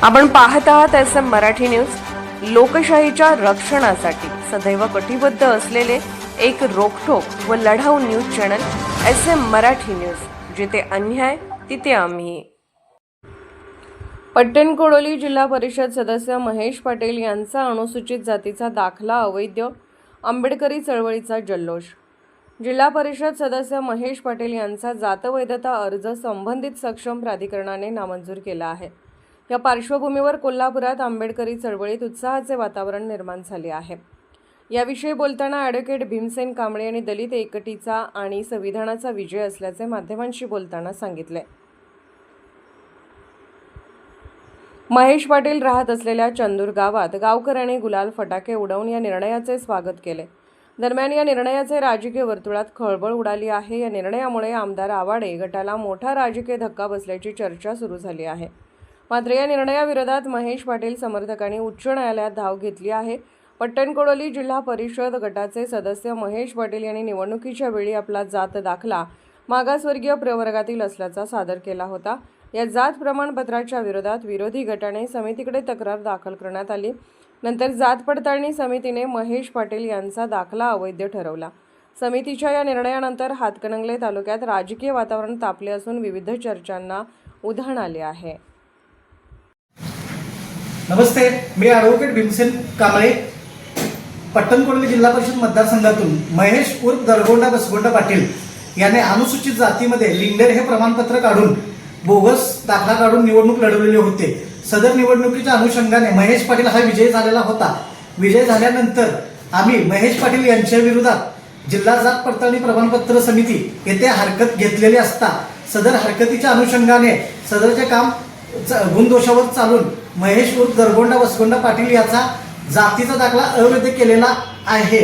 आपण पाहत आहात SM मराठी न्यूज। लोकशाहीच्या रक्षणासाठी सदैव कटिबद्ध असलेले एक रोखठोक व लढाऊ news channel SM Marathi news, जिथे अन्याय तिथे आम्ही। पट्टणकोडोली जिल्हा परिषद सदस्य महेश पाटील यांचा अनुसूचित जातीचा दाखला अवैध, आंबेडकरी चळवळीचा जल्लोष। जिल्हा परिषद सदस्य महेश पाटील यांचा जातवैधता अर्ज संबंधित सक्षम प्राधिकरणाने नामंजूर केला आहे। या पार्श्वभूमीवर कोल्हापुरात आंबेडकरी चळवळीत उत्साहाचे वातावरण निर्माण झाले आहे। याविषयी बोलताना ॲडव्होकेट भीमसेन कांबळे यांनी दलित एकटीचा आणि संविधानाचा विजय असल्याचे माध्यमांशी बोलताना सांगितले। महेश पाटील राहत असलेल्या चंदूर गावात गावकऱ्यांनी गुलाल फटाके उडवून या निर्णयाचे स्वागत केले। दरम्यान या निर्णयाचे राजकीय वर्तुळात खळबळ उडाली आहे। या निर्णयामुळे आमदार आवाडे गटाला मोठा राजकीय धक्का बसल्याची चर्चा सुरू झाली आहे। मात्र या निर्णयाविरोधात महेश पाटील समर्थकांनी उच्च न्यायालयात धाव घेतली आहे। पट्टणकोडोली जिल्हा परिषद गटाचे सदस्य महेश पाटील यांनी निवडणुकीच्या वेळी आपला जात दाखला मागासवर्गीय प्रवर्गातील असल्याचा सादर केला होता। या जात प्रमाणपत्राच्या विरोधात विरोधी गटाने समितीकडे तक्रार दाखल करण्यात आली। नंतर जात पडताळणी समितीने महेश पाटील यांचा दाखला अवैध ठरवला। समितीच्या या निर्णयानंतर हातकणंगले तालुक्यात राजकीय वातावरण तापले असून विविध चर्चांना उधाण आले आहे। नमस्ते, मी ॲडव्होकेट भीमसेन कांबळे, पट्टणकोडोली जिल्हा परिषद मतदारसंघातून महेश उर्फ दरगोंडा बसगोंडा पाटील याने अनुसूचित जातीमध्ये लिंगडेर हे प्रमाणपत्र काढून बोगस दाखला काढून निवडणूक लढवलेले होते। सदर निवडणुकीच्या अनुषंगाने महेश पाटील हा विजयी झालेला होता। विजय झाल्यानंतर आम्ही महेश पाटील यांच्या विरोधात जिल्हा जात पडताळणी प्रमाणपत्र समिती येथे हरकत घेतलेली असता सदर हरकतीच्या अनुषंगाने सदरचे काम गुणदोषावर चालून महेश उर्फ दरगोंडा बसगोंडा पाटील याचा जातीचा दाखला अवैध केलेला आहे।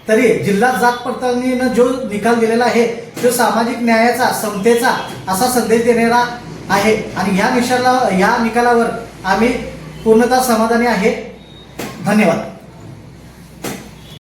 तरी जिल्हा जात पडताळणीने जो निकाल दिलेला आहे तो सामाजिक न्यायाचा, समतेचा असा संदेश देणारा आहे आणि या निकालावर आम्ही पूर्णतः समाधानी आहे। धन्यवाद।